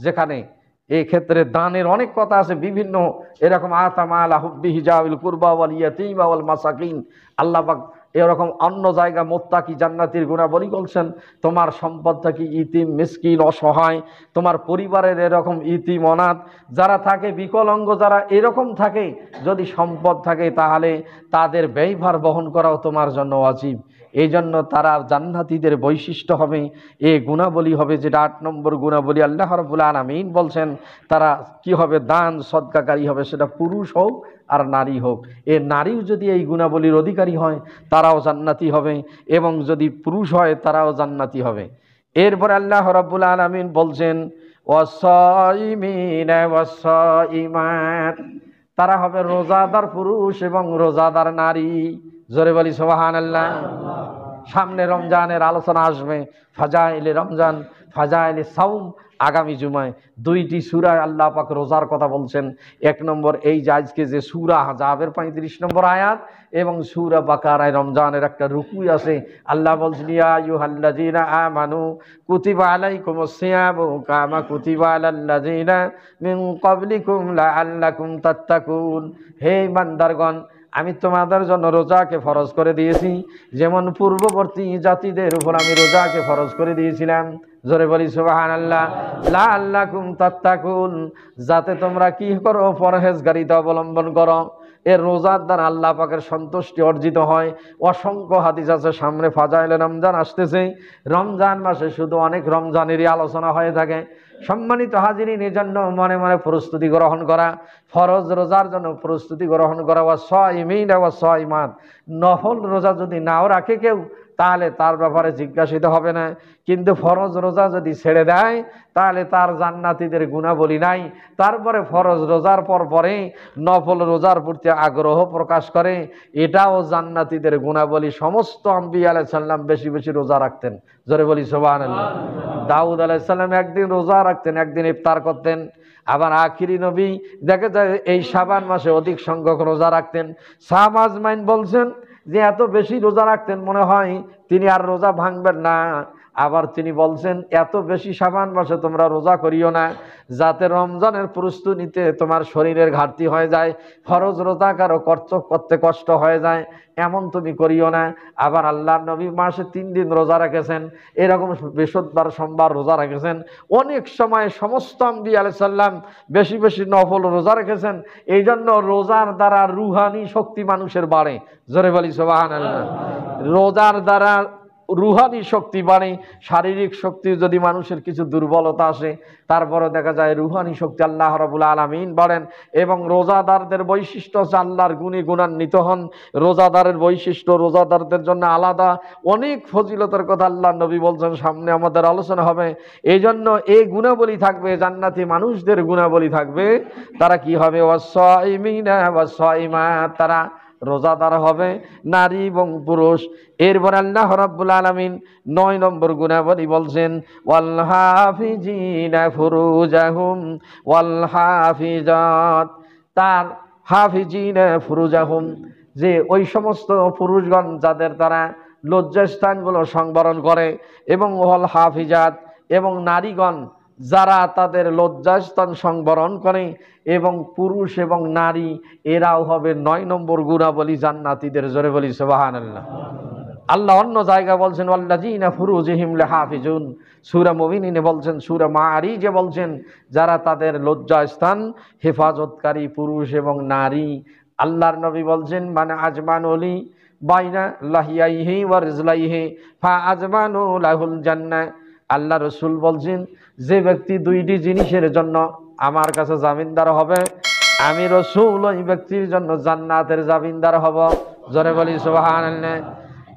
যেখানে, এই ক্ষেত্রে দানের অনেক কথা আছে বিভিন্ন এরকম আতামা আলা হুব্বি হিজাবিল কুরবা ওয়াল ইয়াতীমা ওয়াল মাসাকিন। আল্লাহ পাক এরকম অন্য জায়গা মুত্তাকি জান্নাতীর গুণাবলী বলছেন, তোমার সম্পদ থেকে ইতিম মিসকিন অসহায়, তোমার পরিবারের এরকম ইতিম অনাথ যারা থাকে, বিকলাঙ্গ যারা এরকম থাকে, যদি সম্পদ থাকে তাহলে তাদের ব্যয়ভার বহন করাও তোমার জন্য ওয়াজিব। এই জন্য তারা জান্নাতীদের বৈশিষ্ট্য হবে, এই গুণাবলী হবে, যেটা 8 নম্বর গুণাবলী। আল্লাহ রাব্বুল আলামিন বলছেন তারা কি হবে, দান সদকাকারী হবে, সেটা পুরুষ হোক আর নারী হোক। এ নারীও যদি এই গুণাবলীর অধিকারী হয় তারাও জান্নাতি হবে, এবং যদি পুরুষ হয় তারাও জান্নাতি হবে। এরপর আল্লাহ রাব্বুল আলামিন বলছেন ওয়াসাইমিনা ওয়াসাইমাত, তারা হবে রোজাদার পুরুষ এবং রোজাদার নারী। জোরে বলি সুবহানাল্লাহ। সামনে রমজানের আলোচনা আসবে, ফাজাইলে রমজান, ফাজাইলে সাওম। আগামী জুমায় 2টি সূরায় আল্লাহ পাক রোজার কথা বলছেন। 1 নম্বর এই যে আজকে যে সূরা আহজাবের 35 নম্বর আয়াত, এবং সূরা বাকারায় রমজানের একটা রুকুই আছে। আল্লাহ বলছেন ইয়া আইয়ুহাল্লাযীনা আমানু কুতিবা আলাইকুমুস সিয়ামু কামা কুতিবা আলাল্লাযীনা মিন ক্বাবলিকুম লাআল্লাকুম তাত্তাকুন। হে ইমানদারগণ, আমি তোমাদের জন্য রোজাকে ফরজ করে দিয়েছি, যেমন পূর্ববর্তী জাতিদের উপর আমি রোজাকে ফরজ করে দিয়েছিলাম। জোরে বলি সুবহানাল্লাহ। লাআল্লাকুম তাত্তাকুন, যাতে তোমরা কি করো, পরহেজগারিতা অবলম্বন করো। এর রোজার দ্বারা আল্লাহ পাকের সন্তুষ্টি অর্জিত হয়। অসংখ্য হাদিস আছে। সামনে ফাজাইলে রমজান আসতেছে, রমজান মাসে শুধু অনেক রমজানেরই আলোচনা হয়ে থাকে। সম্মানিত হাজিরিন, এই জন্য মনে মনে প্রস্তুতি গ্রহণ করা, ফরজ রোজার জন্য প্রস্তুতি গ্রহণ করা। ওয়া সাইমিনা ওয়া সাইমাত, নফল রোজা যদি নাও রাখে কেউ তাহলে তার ব্যাপারে জিজ্ঞাসিত হবে না, কিন্তু ফরজ রোজা যদি ছেড়ে দেয় তাহলে তার জান্নাতীদের গুণাবলী নাই। তারপরে ফরজ রোজার পরে নফল রোজার প্রতি আগ্রহ প্রকাশ করে, এটাও জান্নাতীদের গুণাবলী। সমস্ত আম্বিয়া আলাইহিস সালাম বেশি বেশি রোজা রাখতেন। জোরে বলি সুবহানাল্লাহ। দাউদ আলাইহিস সালাম একদিন রোজা রাখতেন, একদিন ইফতার করতেন। আবার আখিরি নবী দেখা যায় এই শাবান মাসে অধিক সংখ্যক রোজা রাখতেন। সাহাবা আজমাইন বলছেন যে এত বেশি রোজা রাখতেন, মনে হয় তিনি আর রোজা ভাঙবেন না। আবার তিনি বলছেন এত বেশি শাবান মাসে তোমরা রোজা করিও না, যাতে রমজানের প্রস্তুতিতে তোমার শরীরের ঘাটতি হয়ে যায়, ফরজ রোজা কারো করতে কষ্ট হয়ে যায়, এমন তুমি করিও না। আবার আল্লাহর নবী মাসে 3 দিন রোজা রেখেছেন, এরকম বৃহস্পতিবার সোমবার রোজা রেখেছেন। অনেক সময় সমস্ত আম্বিয়া আলাইহিস সালাম বেশি বেশি নফল রোজা রেখেছেন। এই জন্য রোজার দ্বারা রুহানি শক্তি মানুষের বাড়ে। জোরে বলি সুবহানাল্লাহ। রোজার দ্বারা রুহানি শক্তি বাড়ে। শারীরিক শক্তি যদি মানুষের কিছু দুর্বলতা আসে, তারপরে দেখা যায় রুহানি শক্তি আল্লাহ রাব্বুল আলামিন বাড়েন। এবং রোজাদারদের বৈশিষ্ট্য হচ্ছে আল্লাহর গুণে গুণান্বিত হন। রোজাদারের বৈশিষ্ট্য, রোজাদারদের জন্য আলাদা অনেক ফজিলতের কথা আল্লাহ নবী বলছেন, সামনে আমাদের আলোচনা হবে। এই জন্য এই গুণাবলী থাকবে, জান্নাতি মানুষদের গুণাবলী থাকবে। তারা কি হবে, ওয়াসাইমিনা ওয়াসাইমাত, তারা রোজাদার হবে, নারী এবং পুরুষ। এরপর আল্লাহ রাব্বুল আলামিন 9 নম্বর গুণাবলী বলছেন ওয়াল হাফিজিনা ফুরুজাহুম ওয়াল হাফিজাত। তার হাফিজিনা ফুরুজাহুম, যে ওই সমস্ত পুরুষগণ যাদের তারা লজ্জাস্থানগুলো সংবরণ করে, এবং ওয়াল হাফিজাত, এবং নারীগণ যারা তাদের লজ্জাস্থান সংবরণ করে, এবং পুরুষ এবং নারী এরাও হবে 9 নম্বর গুণাবলী জান্নাতীদের। জোরে বলি সুবহানাল্লাহ। আল্লাহ অন্য জায়গায় বলছেন ওয়াল্লাযীনা ফুরুজিহিম লাহাফিজুন, সূরা মুমিনিনে বলছেন, সূরা মাআরিজে বলছেন যারা তাদের লজ্জাস্থান হেফাজতকারী পুরুষ এবং নারী। আল্লাহর নবী বলছেন মানে আজমানুলি বাইনা লাহিয়াইহি ওয়া রিজলাইহি ফা আজমানু লাহুল জান্নাহ। আল্লাহ রসুল বলছেন যে ব্যক্তি 2টি জিনিসের জন্য আমার কাছে জামিনদার হবে, আমি রসুল ওই ব্যক্তির জন্য জান্নাতের জামিনদার হব। জোরে বলি সুবহানাল্লাহ।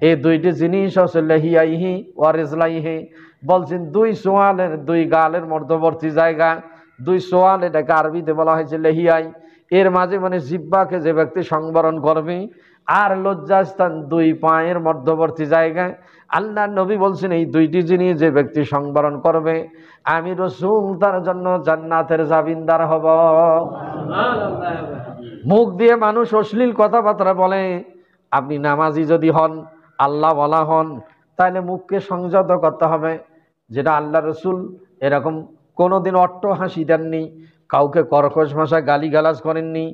এই 2টি জিনিস হচ্ছে লাহিয়াইহি ওয়া রিজলাইহি। বলছেন 2 সোয়ালের 2 গালের মধ্যবর্তী জায়গা, 2 সোয়াল, এটাকে আরবিতে বলা হয়েছে লেহিয়াই, এর মাঝে মানে জিহ্বাকে যে ব্যক্তি সংবরণ করবে, আর লজ্জাস্থান দুই পায়ের মধ্যবর্তী জায়গায়, আল্লাহ নবী বলছেন এই দুইটি জিনিস যে ব্যক্তি সংবরণ করবে, আমি রাসূল তার জন্য জান্নাতের জামিনদার হব। মুখ দিয়ে মানুষ অশ্লীল কথাবার্তা বলে, আপনি নামাজি যদি হন, আল্লাহ বলা হন, তাহলে মুখকে সংযত করতে হবে। যেটা আল্লাহ রসুল এরকম কোনোদিন অট্ট হাসি দেননি, কাউকে কর্কশ ভাষায় গালিগালাজ করেননি।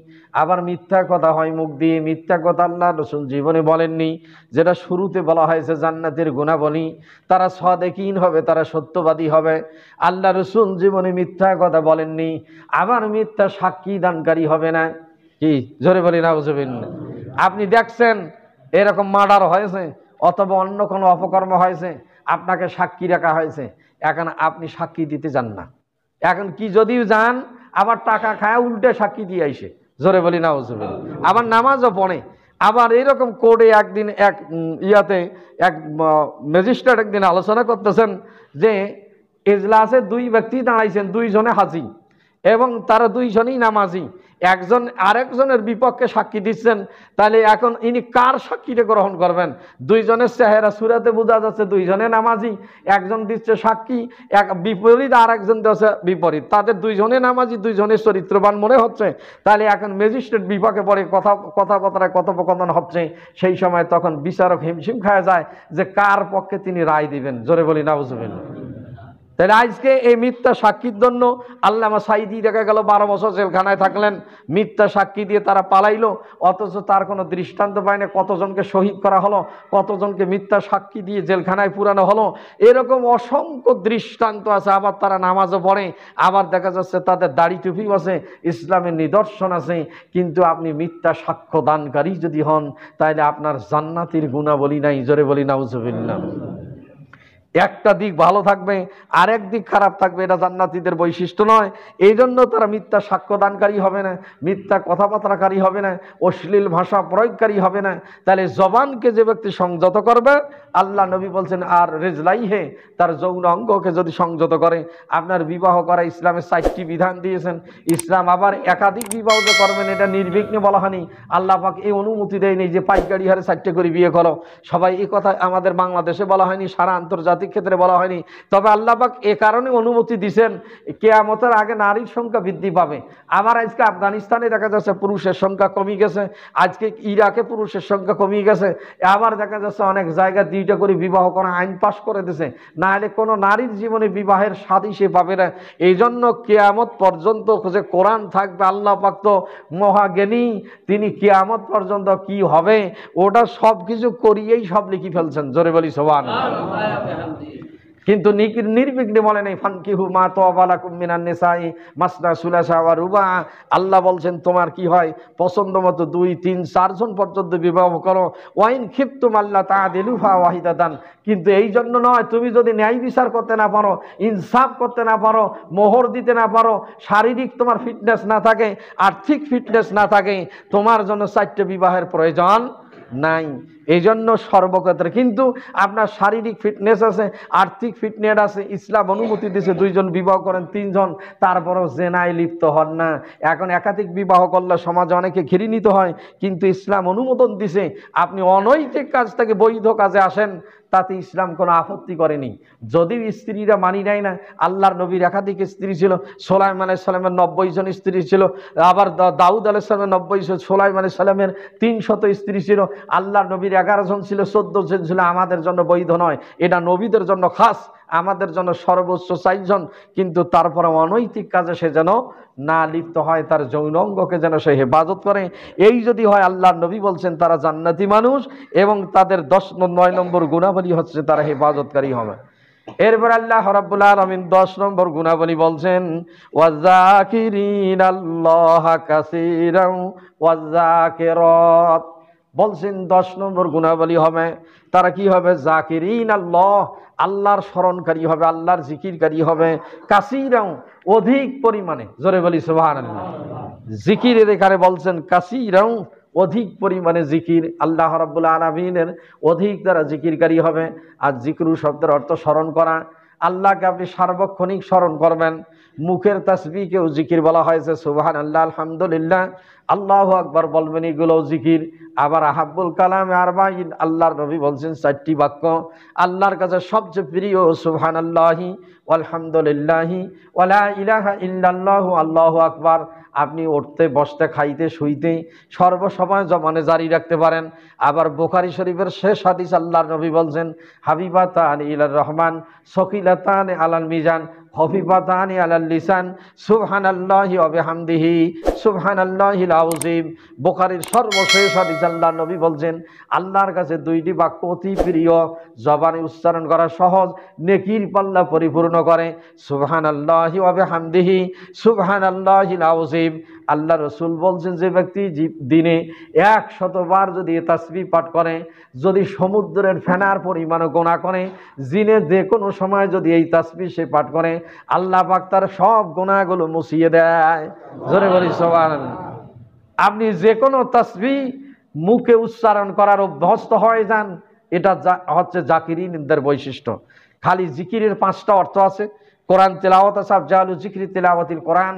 আবার মিথ্যা কথা হয় মুখ দিয়ে, মিথ্যা কথা আল্লাহ রসুল জীবনে বলেননি। যেটা শুরুতে বলা হয়েছে জান্নাতের গুণাবলী, তারা সাদেকিন হবে, তারা সত্যবাদী হবে। আল্লাহ রসুল জীবনে মিথ্যা কথা বলেননি। আবার মিথ্যা সাক্ষী দানকারী হবে না। কি জোরে বলি না বুঝবেন? আপনি দেখছেন এরকম মার্ডার হয়েছে অথবা অন্য কোনো অপকর্ম হয়েছে, আপনাকে সাক্ষী রাখা হয়েছে, এখন আপনি সাক্ষী দিতে যান না। এখন কি যদিও যান, আবার টাকা খায় উল্টে সাক্ষী দিয়ে আইসে। জোরে বলি না বুঝবেন? আবার নামাজও পড়ে। আবার এইরকম কোর্টে একদিন এক এক ম্যাজিস্ট্রেট একদিন আলোচনা করতেছেন যে এজলাসে দুই ব্যক্তি দাঁড়াইছেন, দুইজনে হাজি এবং তারা দুইজনই নামাজি, একজন আরেকজনের বিপক্ষে সাক্ষী দিচ্ছেন। তাহলে এখন ইনি কার সাক্ষীটা গ্রহণ করবেন? দুইজনের চেহারা সুরাতে বোঝা যাচ্ছে দুইজনে নামাজি, একজন দিচ্ছে সাক্ষী এক বিপরীত, আর একজন দিচ্ছে বিপরীত। তাদের দুইজনে নামাজি, দুইজনের চরিত্রবান মনে হচ্ছে। তাহলে এখন ম্যাজিস্ট্রেট বিপক্ষে পড়ে কথাবার্তায় কথোপকথন হচ্ছে। সেই সময় তখন বিচারক হিমশিম খাওয়া যায় যে কার পক্ষে তিনি রায় দিবেন। জোরে বলি না বুঝবেন? তাহলে আজকে এই মিথ্যা সাক্ষীর জন্য আল্লামা সাঈদী দেখা গেল 12 বছর জেলখানায় থাকলেন, মিথ্যা সাক্ষী দিয়ে তারা পালাইলো, অথচ তার কোনো দৃষ্টান্ত পায় না। কতজনকে শহীদ করা হলো, কতজনকে মিথ্যা সাক্ষী দিয়ে জেলখানায় পুরানো হলো। এরকম অসংখ্য দৃষ্টান্ত আছে। আবার তারা নামাজও পড়ে, আবার দেখা যাচ্ছে তাদের দাড়ি টুপিও আছে, ইসলামের নিদর্শন আছে। কিন্তু আপনি মিথ্যা সাক্ষ্য দানকারী যদি হন, তাহলে আপনার জান্নাতের গুণাবলী নাই। জোরে বলি নাউজুবিল্লাহ। একটা দিক ভালো থাকবে, আরেক দিক খারাপ থাকবে, এটা জান্নাতীদের বৈশিষ্ট্য নয়। এই জন্য তারা মিথ্যা সাক্ষ্যদানকারী হবে না, মিথ্যা কথাবার্তাকারী হবে না, অশ্লীল ভাষা প্রয়োগকারী হবে না। তাহলে জবানকে যে ব্যক্তি সংযত করবে, আল্লাহ নবী বলছেন, আর রেজলাই হে, তার যৌন অঙ্গকে যদি সংযত করে। আপনার বিবাহ করা ইসলামের 4টি বিধান দিয়েছেন। ইসলাম আবার একাধিক বিবাহ যে করবেন এটা নির্বিঘ্নে বলা হয়নি। আল্লাহ পাক এই অনুমতি দেয়নি যে পাইকারি হারে 4টে করে বিয়ে করো। সবাই এই কথা আমাদের বাংলাদেশে বলা হয়নি, সারা আন্তর্জাতিক ক্ষেত্রে বলা হয়নি। তবে আল্লাহ পাক এ কারণে অনুমতি দিয়েছেন, কিয়ামতের আগে নারীর সংখ্যা বৃদ্ধি পাবে। আবার আজকে আফগানিস্তানে দেখা যাচ্ছে পুরুষের সংখ্যা কমে গেছে, আজকে ইরাকে পুরুষের সংখ্যা কমে গেছে। আবার দেখা যাচ্ছে অনেক জায়গায় 2টা করে বিবাহ করা আইন পাশ করে দিয়েছে, না হলে কোনো নারীর জীবনে বিবাহের স্বাদই সে পাবে না। এই জন্য কিয়ামত পর্যন্ত যে কোরআন থাকবে, আল্লাহ পাক তো মহাজ্ঞানী, তিনি কিয়ামত পর্যন্ত কি হবে ওটা সব কিছু করিয়েই সব লিখে ফেলছেন। জোরে বলি সুবহানাল্লাহ। কিন্তু নির্বিঘ্নে বলে নেই, ফানকিহু মা তাবা লাকুম মিনান নিসাই মাসনা সুলাসা ওয়া রুবা। আল্লাহ বলছেন তোমার কি হয় পছন্দ মতো 2, 3, 4 জন পর্যন্ত বিবাহ করো। ওয়াইন খিফতুম আল্লাহ তাআদিলু ফাওয়াহিদাতান। কিন্তু এই জন্য নয়, তুমি যদি ন্যায় বিচার করতে না পারো, ইনসাফ করতে না পারো, মোহর দিতে না পারো, শারীরিক তোমার ফিটনেস না থাকে, আর্থিক ফিটনেস না থাকে, তোমার জন্য 4টে বিবাহের প্রয়োজন নাই। এই জন্য সর্বক্ষেত্রে কিন্তু আপনার শারীরিক ফিটনেস আছে, আর্থিক ফিটনেস আছে, ইসলাম অনুমতি দিয়েছে 2 জন বিবাহ করেন, 3 জন, তারপরেও জেনায় লিপ্ত হন না। এখন একাধিক বিবাহ করলে সমাজে অনেকে ঘৃণিত হয়, কিন্তু ইসলাম অনুমোদন দিছে আপনি অনৈতিক কাজ থেকে বৈধ কাজে আসেন, তাতে ইসলাম কোনো আপত্তি করেনি। যদিও স্ত্রীরা মানি নেয় না, আল্লাহর নবীর একাধিক স্ত্রী ছিল। সুলাইমান আলাইহিস সালামের 90 জন স্ত্রী ছিল, আবার দাউদ আলাইহিস সালামের 90 জন, সুলাইমান আলাইহিস সালামের 300 স্ত্রী ছিল। আল্লাহর নবীর 11 জন ছিল, 14 জন ছিল। আমাদের জন্য বৈধ নয়, এটা নবীদের জন্য খাস, আমাদের জন্য সর্বোচ্চ 4 জন। কিন্তু তারপরে অনৈতিক কাজে সে যেন না লিপ্ত হয়, তার যৌন অঙ্গকে যেন সে হেফাজত করে। এই যদি হয়, আল্লাহর নবী বলছেন তারা জান্নাতি মানুষ, এবং তাদের 9 নম্বর গুণাবলী হচ্ছে তারা হেফাজতকারী হবে। এরপর আল্লাহ রাব্বুল আলামিন 10 নম্বর গুণাবলী বলছেন, ওয়াযাকিরিনাল্লাহা কাসীরান ওয়াযাকিরাত। বলছেন 10 নম্বর গুণাবলী হবে তারা কি হবে? জাকিরিন আল্লাহ, আল্লাহর স্মরণকারী হবে, আল্লাহর জিকিরকারী হবে। কাসীরান, অধিক পরিমাণে। জোরে বলি সুবহানাল্লাহ। জিকিরের এখানে বলছেন কাসীরান, অধিক পরিমাণে জিকির। আল্লাহ রাব্বুল আলামিনের অধিক দ্বারা জিকিরকারী হবে। আর জিকরু শব্দের অর্থ স্মরণ করা। আল্লাহকে আপনি সার্বক্ষণিক স্মরণ করবেন। মুখের তাসবিহকেও জিকির বলা হয়েছে। সুবহানাল্লাহ, আলহামদুলিল্লাহ, আল্লাহু আকবার বলবেন, এগুলো জিকির। আবার আহাব্বুল কালামে আরবাঈন, আল্লাহর নবী বলছেন 4টি বাক্য আল্লাহর কাছে সবচেয়ে প্রিয়, সুবহানাল্লাহি আলহামদুলিল্লাহি ওয়ালা ইলাহা ইল্লাল্লাহু আল্লাহু আকবার। আপনি উঠতে বসতে খাইতে শুইতে সর্বসময় জবানে জারি রাখতে পারেন। আবার বুখারী শরীফের শেষ হাদিস আল্লাহর নবী বলছেন, হাবিবাতান ইলার রহমান সকিলাতান আলাল মিজান খফিফাতান আলাল লিসান সুবহানাল্লাহি ওয়া বিহামদিহি সুবহানাল্লাহিল আযীম। বুখারীর সর্বশেষ হাদিস আল্লাহর নবী বলছেন, আল্লাহর কাছে 2টি বাক্য অতি প্রিয়, জবানে উচ্চারণ করা সহজ, নেকির পাল্লা পরিপূর্ণ করে, সুবহানাল্লাহি ওয়া বিহামদিহি সুবহানাল্লাহিল আযীম। আল্লাহ রসুল বলছেন, যে ব্যক্তি দিনে 100 বার যদি তাসবিহ পাঠ করে, যদি সমুদ্রের ফেনার পরিমাণও গুনাহ করে, জিনে যে কোনো সময় যদি এই তাসবিহ সে পাঠ করে, আল্লাহ পাক তার সব গুনাহগুলো মুছিয়ে দেয়। জোরে বলি সুবহানাল্লাহ। আপনি যে কোনো তাসবিহ মুখে উচ্চারণ করার অভ্যস্ত হয়ে যান, এটা হচ্ছে জাকিরিনদের বৈশিষ্ট্য। খালি জিকিরের 5টা অর্থ আছে। কোরআন তেলাওয়াত আছে, আফজালু জিকরি তেলাওয়াতিল কোরআন।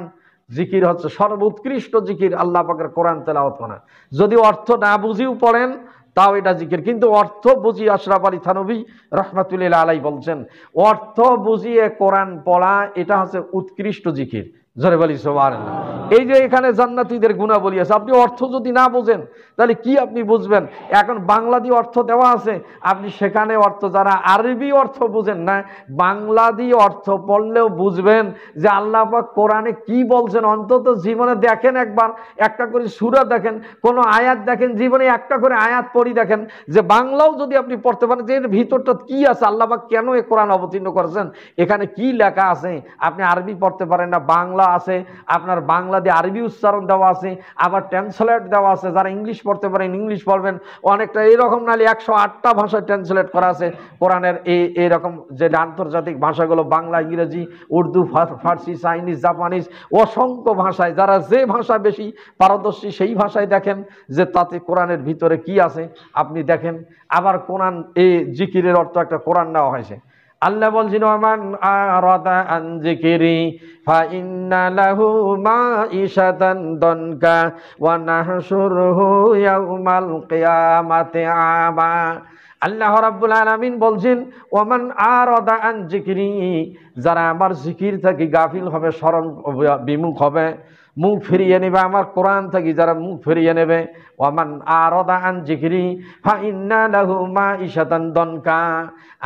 জিকির হচ্ছে সর্বোৎকৃষ্ট জিকির আল্লাহ পাকের কোরআন তেলাওয়াত করা। যদি অর্থ না বুঝিও পড়েন তাও এটা জিকির, কিন্তু অর্থ বুঝি আশরাফ আলী থানভী রহমাতুল্লাহ আলাইহি বলছেন, অর্থ বুঝিয়ে কোরআন পড়া এটা হচ্ছে উৎকৃষ্ট জিকির। জোরে বলি সুবহানাল্লাহ। এই যে এখানে জান্নাতীদের গুণাবলী আছে, আপনি অর্থ যদি না বোঝেন তাহলে কি আপনি বুঝবেন? এখন বাংলা দিয়ে অর্থ দেওয়া আছে, আপনি সেখানে অর্থ, যারা আরবি অর্থ বুঝেন না, বাংলা দিয়ে অর্থ পড়লেও বুঝবেন যে আল্লাহ পাক কোরআনে কি বলছেন। অন্তত জীবনে দেখেন, একবার একটা করে সূরা দেখেন, কোনো আয়াত দেখেন, জীবনে একটা করে আয়াত পড়ি দেখেন, যে বাংলাও যদি আপনি পড়তে পারেন যে এর ভিতরটা কি আছে, আল্লাহ পাক কেন এই কোরআন অবতীর্ণ করেছেন, এখানে কি লেখা আছে। আপনি আরবি পড়তে পারেন না, বাংলা আছে, আপনার বাংলা দিয়ে আরবি উচ্চারণ দেওয়া আছে, আবার ট্রান্সলেট দেওয়া আছে। যারা ইংলিশ পড়তে পারেন ইংলিশ পড়বেন, অনেকটা এরকম নালে 108টা ভাষায় ট্রান্সলেট করা আছে কোরআনের। এইরকম যে আন্তর্জাতিক ভাষাগুলো, বাংলা, ইংরেজি, উর্দু, ফার্সি, চাইনিজ, জাপানিজ, অসংখ্য ভাষায়, যারা যে ভাষা বেশি পারদর্শী সেই ভাষায় দেখেন যে তাতে কোরআনের ভিতরে কি আছে আপনি দেখেন। আবার কোরআন এই জিকিরের অর্থ একটা কোরআন দেওয়া হয়েছে। আল্লাহ বলছেন, ওয়ামান আরাদা আন যিকরি ফাইন্না লাহু মাঈশাতান দনকা ওয়া নাহশুরুহু ইয়াউমাল কিয়ামাতি আমা। আল্লাহ রাব্বুল আলামিন বলছেন, ওয়ামান আরাদা আন যিকরি, যারা আমার জিকির থেকে গাফিল হবে, স্মরণ বিমুখ হবে, মুখ ফিরিয়ে নেবে, আমার কোরআন থেকে যারা মুখ ফিরিয়ে নেবে, ওয়ামান আরাদা আন যিকরি ফাইন্না লাহু মাঈশাতান দনকা,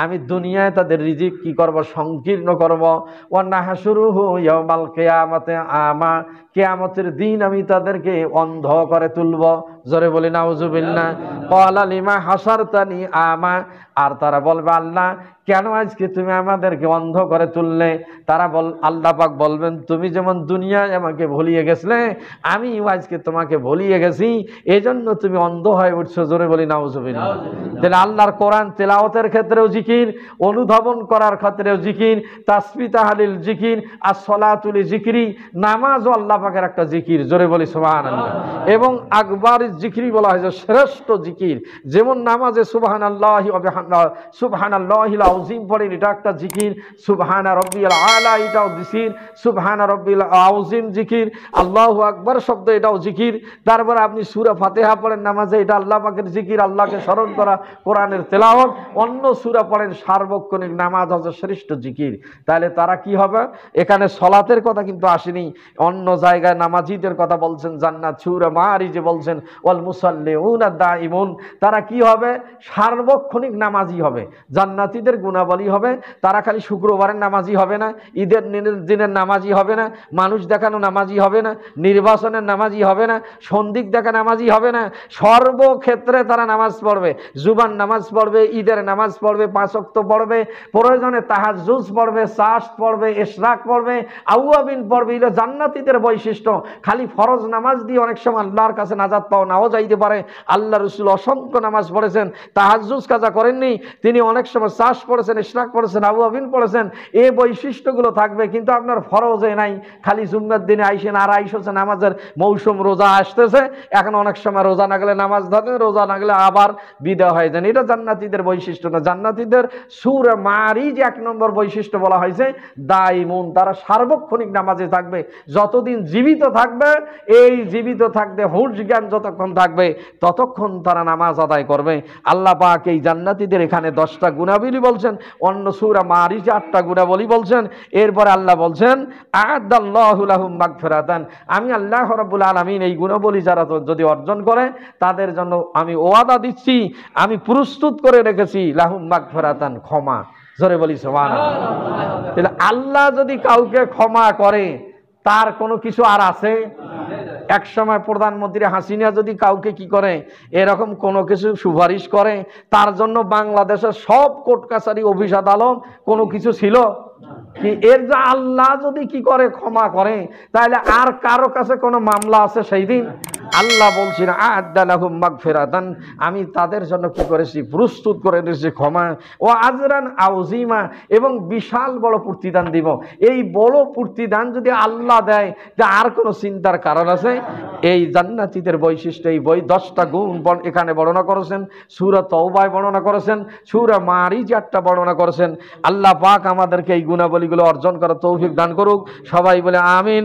আমি দুনিয়ায় তাদের রিজিক কি করব, সংকীর্ণ করব। ওয়া নাহশুরুহু ইয়াউমাল কিয়ামাতি আমা, কিয়ামতের দিন আমি তাদেরকে অন্ধ করে তুলব। জোরে বলি নাউজুবিল্লাহ। ক্বালা লিমা হাসারতানি আমা, আর তারা বলবে, আল্লাহ কেন আজকে তুমি আমাদেরকে অন্ধ করে তুললে? তারা আল্লাহ পাক বলবেন, তুমি যেমন দুনিয়ায় আমাকে ভুলিয়ে গেছিলে, আমিও আজকে তোমাকে ভুলিয়ে গেছি, এজন্য তুমি অন্ধ হয়ে উঠছো। জোরে বলি নাউজুবিল্লাহ। তাহলে আল্লাহর কোরআন তেলাওয়াতের ক্ষেত্রেও জিকির, অনুধাবন করার ক্ষেত্রেও জিকির, তাসবিহ তাহলিল জিকির, আর সলাতুল জিকিরি, নামাজও আল্লাহ পাকের একটা জিকির। জোরে বলি সুবহানাল্লাহ। এবং আকবার জিকিরি বলা হয়েছে শ্রেষ্ঠ জিকির। যেমন নামাজে সুবহানাল্লাহি ওয়া বিহামদিহি সুবহানাল্লাহিল আযীম পড়েন, এটা একটা জিকির। সুবহানা রাব্বিয়াল আলা, এটাও জিকির। সুবহানা রাব্বিল আযীম জিকির। আল্লাহু আকবার শব্দ, এটাও জিকির। তারপর আপনি সূরা ফাতিহা পড়েন নামাজে, এটা আল্লাহ পাকের জিকির, আল্লাহকে স্মরণ করা, কোরআনের তেলাওয়াত। অন্য সূরা পড়েন, সার্বক্ষণিক নামাজ হচ্ছে শ্রেষ্ঠ জিকির। তাহলে তারা কি হবে? এখানে সলাতের কথা কিন্তু আসেনি, অন্য জায়গায় নামাজিদের কথা বলছেন। জান্নাত সূরা মাআরিজে বলছেন, ওয়াল মুসাল্লিউনা দাঈমুন, তারা কি হবে? সার্বক্ষণিক নামাজি হবে। জান্নাতীদের গুণাবলী হবে, তারা খালি শুক্রবারের নামাজি হবে না, ঈদের দিনের নামাজি হবে না, মানুষ দেখানো নামাজি হবে না, নির্বাচনের নামাজি হবে না, সন্দিক দেখা নামাজি হবে না, সর্বক্ষেত্রে তারা নামাজ পড়বে। জুবান নামাজ পড়বে, ঈদের নামাজ পড়বে, 5 ওয়াক্ত পড়বে, প্রয়োজনে তাহাজ্জুদ পড়বে, চাশ পড়বে, ইশরাক পড়বে, আউয়াবিন পড়বে। এটা জান্নাতীদের বৈশিষ্ট্য। খালি ফরজ নামাজ দিয়ে অনেক সময় আল্লাহর কাছে নাজাত পাওয়া নাও যাইতে পারে। আল্লাহ রাসূল অসংখ্য নামাজ পড়েছেন, তাহাজ্জুদ কাজা করেননি, তিনি অনেক সময় চাশ পড়েছেন, ইশরাক পড়েছেন, আউয়াবিন পড়েছেন। এই বৈশিষ্ট্যগুলো থাকবে, কিন্তু আপনার ফরজে নাই। খালি জুম্মার দিনে আইসেন, আর আইসেছে নামাজের মৌসুম, রোজা আসতেছে, এখন অনেক সময় সময় রোজা না গেলে নামাজ ধরেন, রোজা না গেলে আবার বিদায় হয়ে যান। এটা জান্নাতীদের বৈশিষ্ট্য না। জান্নাতীদের সূরা মারিজ 1 নম্বর বৈশিষ্ট্য বলা হয়েছে দাইমুন, তারা সার্বক্ষণিক নামাজে থাকবে। যতদিন জীবিত থাকবে, এই জীবিত থাকবে হুঁশ জ্ঞান যতক্ষণ থাকবে ততক্ষণ তারা নামাজ আদায় করবে। আল্লাহ পাক এই জান্নাতীদের এখানে 10টা গুণাবলী বলছেন, অন্য সূরা মারিজে 8টা গুণাবলী বলছেন। এরপরে আল্লাহ বলছেন আ'আদাল্লাহু লাহুম মাগফিরাতান, আমি আল্লাহ রাব্বুল আলামিন এই গুণাবলী যারা যদি অর্জন করে তাদের জন্য আমি ওয়াদা দিচ্ছি, আমি প্রস্তুত করে রেখেছি লাহুম মাগফিরাতান, ক্ষমা। জোরে বলি সুবহানাল্লাহ। তাহলে আল্লাহ যদি কাউকে ক্ষমা করে তার কোনো কিছু আর আছে? এক সময় প্রধানমন্ত্রী হাসিনা যদি কাউকে কি করে এরকম কোনো কিছু সুপারিশ করে, তার জন্য বাংলাদেশের সব কোর্ট কাছারি অফিস আদালত কোনো কিছু ছিল কি? এর যে আল্লাহ যদি কি করে ক্ষমা করে, তাহলে আর কারো কাছে কোনো মামলা আছে সেই দিন? আল্লাহ বলছেন আ'আদ্দা লাহুম মাগফিরাতান, আমি তাদের জন্য কি করেছি? প্রস্তুত করে দিয়েছি ক্ষমা, ও আজরান আউজিমা, এবং বিশাল বড় প্রতিদান দিব। এই বড় প্রতিদান যদি আল্লাহ দেয়, যে আর কোনো চিন্তার কারণ আছে? এই জান্নাতীদের বৈশিষ্ট্য, এই 10টা গুণ এখানে বর্ণনা করেছেন, সূরা তাওবায় বর্ণনা করেছেন, সূরা মারিজ 8টা বর্ণনা করেছেন। আল্লাহ পাক আমাদেরকে এই গুণাবলীগুলো অর্জন করার তৌফিক দান করুক। সবাই বলে আমিন।